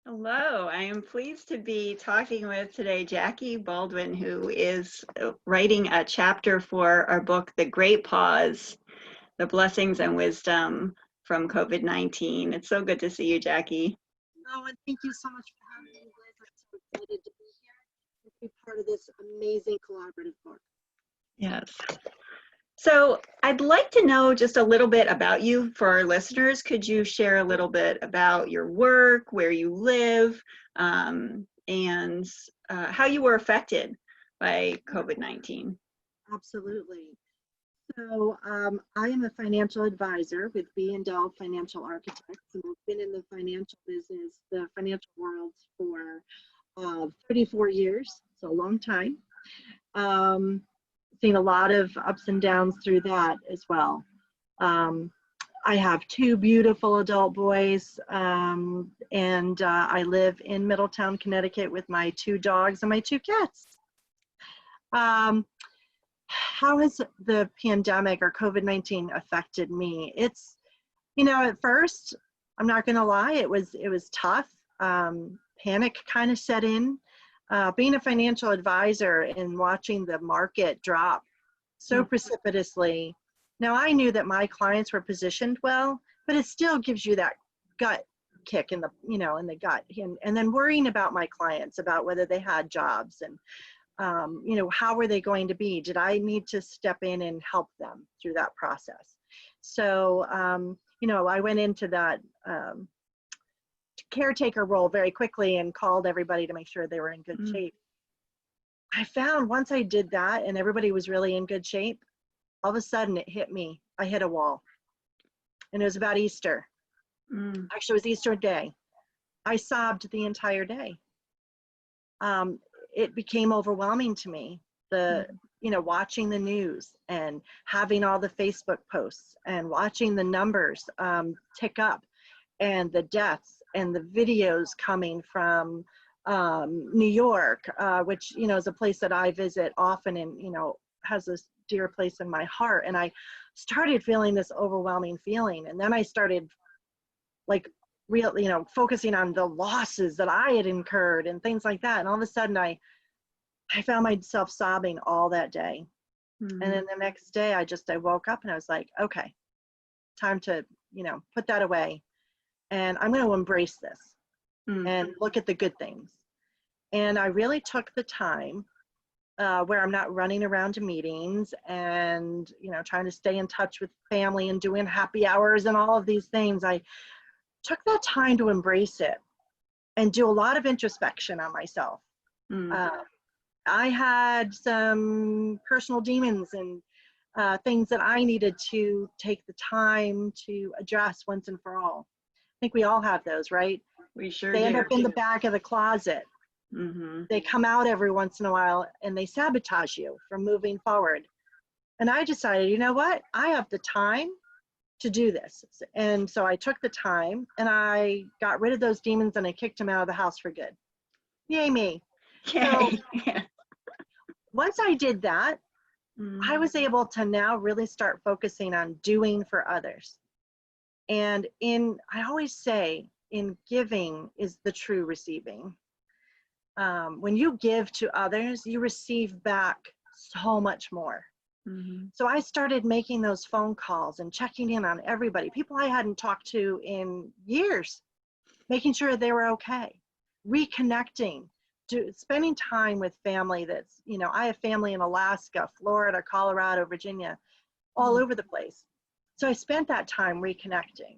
Hello, I am pleased to be talking with today Jackie Baldwin, who is writing a chapter for our book, The Great Pause, The Blessings and Wisdom from COVID-19. It's so good to see you, Jackie. Oh, and thank you so much for having me, Liz. I'm so excited to be here and be part of this amazing collaborative book. Yes. So I'd like to know just a little bit about you for our listeners. Could you share a little bit about your work, where you live, and how you were affected by COVID-19? Absolutely. So I am a financial advisor with B&L Financial Architects, and I've been in the financial business, the financial world for 34 years, so a long time. Seen a lot of ups and downs through that as well. I have two beautiful adult boys, and I live in Middletown, Connecticut with my two dogs and my two cats. How has the pandemic or COVID-19 affected me? It's, at first, I'm not going to lie, it was tough. Panic kind of set in. Being a financial advisor and watching the market drop so precipitously. Now, I knew that my clients were positioned well, but it still gives you that gut kick in the, in the gut. And then worrying about my clients, about whether they had jobs and, how were they going to be? Did I need to step in and help them through that process? So, I went into that caretaker role very quickly and called everybody to make sure they were in good shape. I found once I did that and everybody was really in good shape, all of a sudden it hit me. I hit a wall. And it was about Easter. Actually, it was Easter day. I sobbed the entire day. It became overwhelming to me. Watching the news and having all the Facebook posts and watching the numbers tick up and the deaths and the videos coming from New York, which, is a place that I visit often and, has a dear place in my heart. And I started feeling this overwhelming feeling. And then I started focusing on the losses that I had incurred and things like that. And all of a sudden I found myself sobbing all that day. And then the next day I woke up and I was like, okay, time to, put that away. And I'm going to embrace this and look at the good things. And I really took the time where I'm not running around to meetings and, trying to stay in touch with family and doing happy hours and all of these things. I took that time to embrace it and do a lot of introspection on myself. I had some personal demons and things that I needed to take the time to address once and for all. I think we all have those, right? We sure They end do. up in the back of the closet. They come out every once in a while and they sabotage you from moving forward. And I decided, you know what? I have the time to do this. And so I took the time and I got rid of those demons and I kicked them out of the house for good. Yay me. So once I did that, I was able to now really start focusing on doing for others. And I always say, in giving is the true receiving. When you give to others, you receive back so much more. So I started making those phone calls and checking in on everybody, people I hadn't talked to in years, making sure they were okay, reconnecting, spending time with family that's, I have family in Alaska, Florida, Colorado, Virginia, all over the place. So I spent that time reconnecting.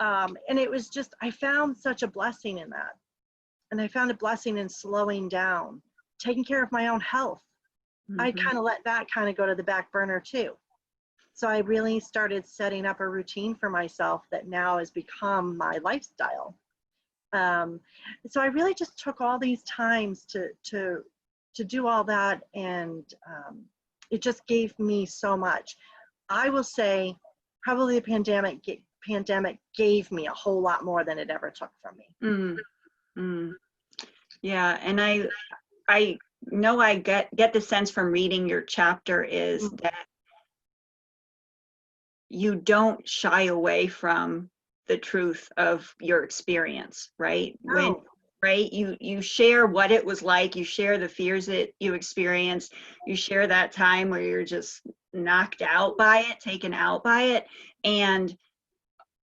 And it was just, I found such a blessing in that. And I found a blessing in slowing down, taking care of my own health. I kind of let that kind of go to the back burner too. So I really started setting up a routine for myself that now has become my lifestyle. So I really just took all these times to do all that, and it just gave me so much. I will say probably the pandemic gave me a whole lot more than it ever took from me. Yeah, and I know I get the sense from reading your chapter is that you don't shy away from the truth of your experience, right? No. right? You share what it was like, you share the fears that you experienced, you share that time where you're just knocked out by it, taken out by it. And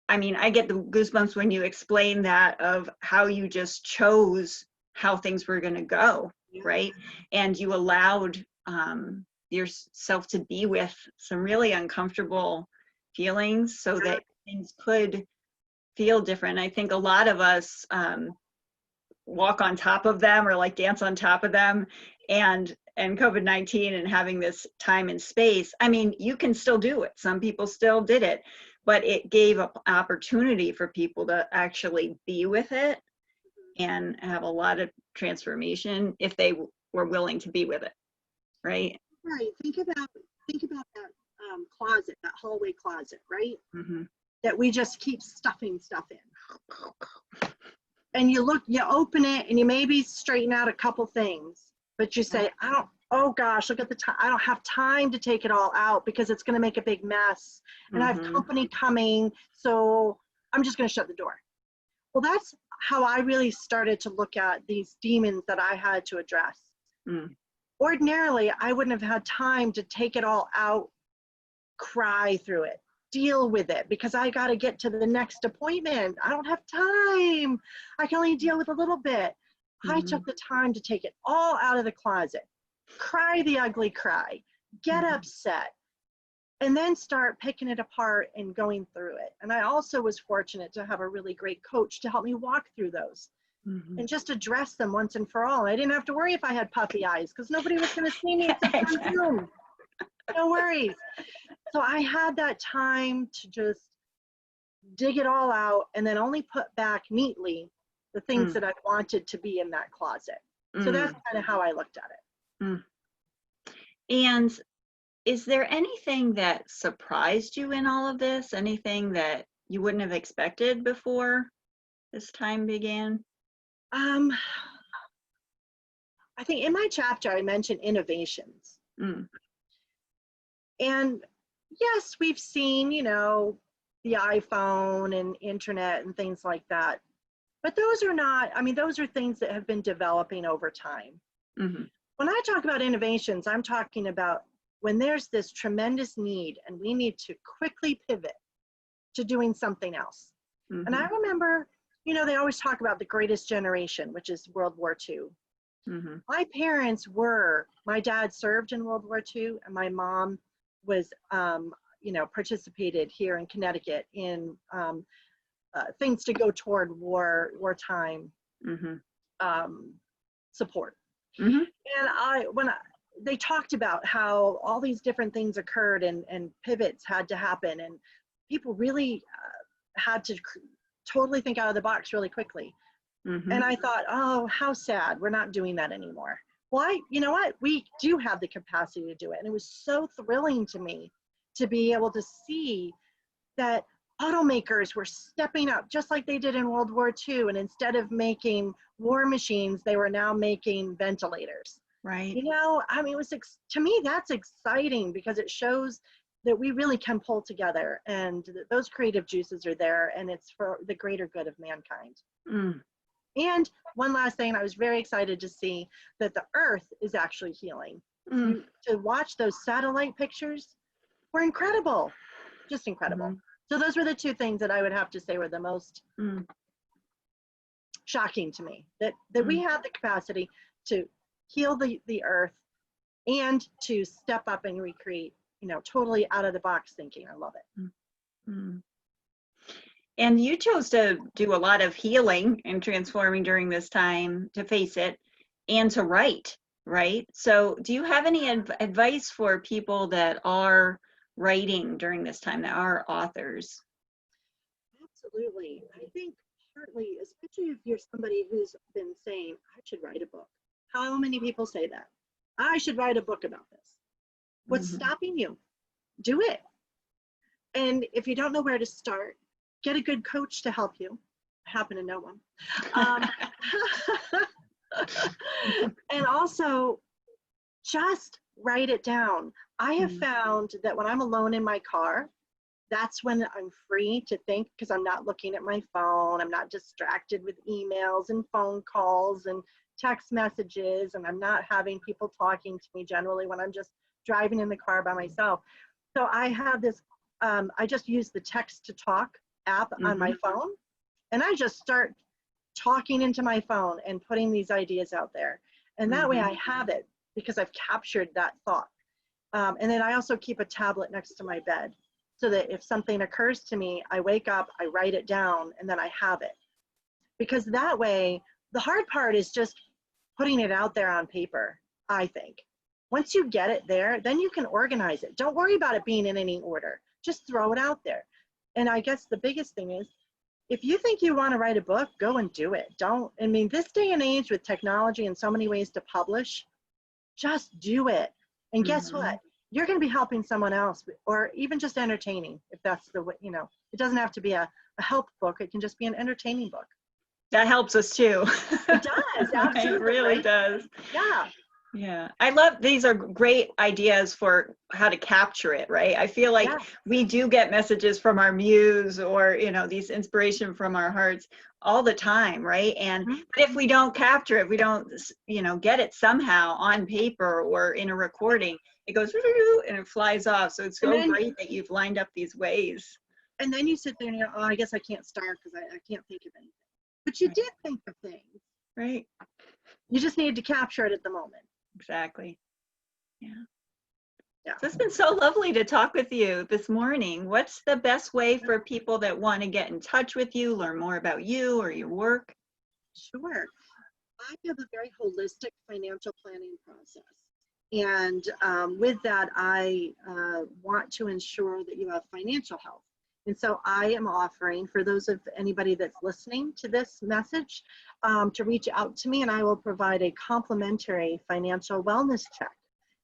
I mean, I get the goosebumps when you explain that, of how you just chose how things were going to go, right? And you allowed yourself to be with some really uncomfortable feelings so that things could feel different. I think a lot of us walk on top of them, or like dance on top of them. And COVID-19 and having this time and space, I mean, you can still do it. Some people still did it, but it gave an opportunity for people to actually be with it and have a lot of transformation if they were willing to be with it, right? Right. Think about that closet, that hallway closet, right? Mm-hmm. That we just keep stuffing stuff in. And you open it, and you maybe straighten out a couple things, but you say, oh gosh, look at the time. I don't have time to take it all out because it's going to make a big mess. And I have company coming, so I'm just going to shut the door. Well, that's how I really started to look at these demons that I had to address. Ordinarily, I wouldn't have had time to take it all out, cry through it, deal with it, because I got to get to the next appointment. I don't have time. I can only deal with a little bit. I took the time to take it all out of the closet, cry the ugly cry, get upset, and then start picking it apart and going through it. And I also was fortunate to have a really great coach to help me walk through those and just address them once and for all. I didn't have to worry if I had puffy eyes, because nobody was going to see me except on Zoom. No worries. So I had that time to just dig it all out and then only put back neatly the things that I wanted to be in that closet. So that's kind of how I looked at it. And is there anything that surprised you in all of this? Anything that you wouldn't have expected before this time began? I think in my chapter, I mentioned innovations. And yes, we've seen, the iPhone and internet and things like that. But those are not, those are things that have been developing over time. When I talk about innovations, I'm talking about when there's this tremendous need and we need to quickly pivot to doing something else. And I remember, they always talk about the greatest generation, which is World War II. My parents my dad served in World War II, and my mom was, participated here in Connecticut in things to go toward wartime support. And they talked about how all these different things occurred and pivots had to happen, and people really had to totally think out of the box really quickly. And I thought, oh, how sad, we're not doing that anymore. Well, you know what? We do have the capacity to do it. And it was so thrilling to me to be able to see that automakers were stepping up just like they did in World War II. And instead of making war machines, they were now making ventilators. Right. It was, to me, that's exciting because it shows that we really can pull together and those creative juices are there, and it's for the greater good of mankind. And one last thing, I was very excited to see that the Earth is actually healing. To watch those satellite pictures were incredible, just incredible. So those were the two things that I would have to say were the most shocking to me, that we have the capacity to heal the Earth and to step up and recreate, totally out of the box thinking. I love it. And you chose to do a lot of healing and transforming during this time, to face it, and to write, right? So do you have any advice for people that are writing during this time, that are authors? Absolutely. I think partly, especially if you're somebody who's been saying, I should write a book. How many people say that? I should write a book about this. What's stopping you? Do it. And if you don't know where to start, get a good coach to help you. I happen to know one. And also, just write it down. I have found that when I'm alone in my car That's when I'm free to think, because I'm not looking at my phone. I'm not distracted with emails and phone calls and text messages, and I'm not having people talking to me generally when I'm just driving in the car by myself. So I have this, I just use the text to talk app on my phone, and I just start talking into my phone and putting these ideas out there. And that way I have it because I've captured that thought. And then I also keep a tablet next to my bed so that if something occurs to me, I wake up, I write it down, and then I have it. Because that way, the hard part is just putting it out there on paper, I think. Once you get it there, then you can organize it. Don't worry about it being in any order. Just throw it out there. And I guess the biggest thing is, if you think you want to write a book, go and do it. Don't, I mean, this day and age with technology and so many ways to publish, just do it. And guess what? You're going to be helping someone else, or even just entertaining, if that's the way, you know, it doesn't have to be a help book. It can just be an entertaining book. That helps us too. It does, absolutely. It really right? does. Yeah. Yeah, I love, these are great ideas for how to capture it, right? I feel like we do get messages from our muse, or, you know, these inspiration from our hearts all the time, right? And but if we don't capture it, we don't, you know, get it somehow on paper or in a recording, it goes and it flies off. So it's so great that you've lined up these ways. And then you sit there and you go, oh, I guess I can't start because I can't think of anything. But you did think of things. Right. You just needed to capture it at the moment. Exactly. Yeah. So it's been so lovely to talk with you this morning. What's the best way for people that want to get in touch with you, learn more about you or your work? Sure. I have a very holistic financial planning process. And with that, I want to ensure that you have financial health. And so I am offering, for those of anybody that's listening to this message, to reach out to me, and I will provide a complimentary financial wellness check.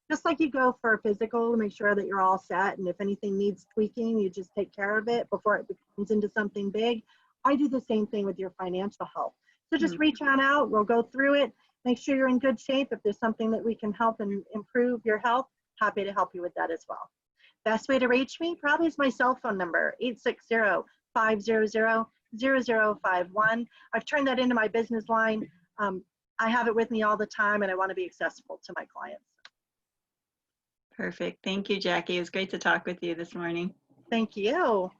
Just like you go for a physical to make sure that you're all set, and if anything needs tweaking, you just take care of it before it becomes into something big. I do the same thing with your financial health. So just reach on out, we'll go through it, make sure you're in good shape. If there's something that we can help and improve your health, happy to help you with that as well. Best way to reach me probably is my cell phone number, 860-500-0051. I've turned that into my business line. I have it with me all the time, and I want to be accessible to my clients. Perfect. Thank you, Jackie. It was great to talk with you this morning. Thank you.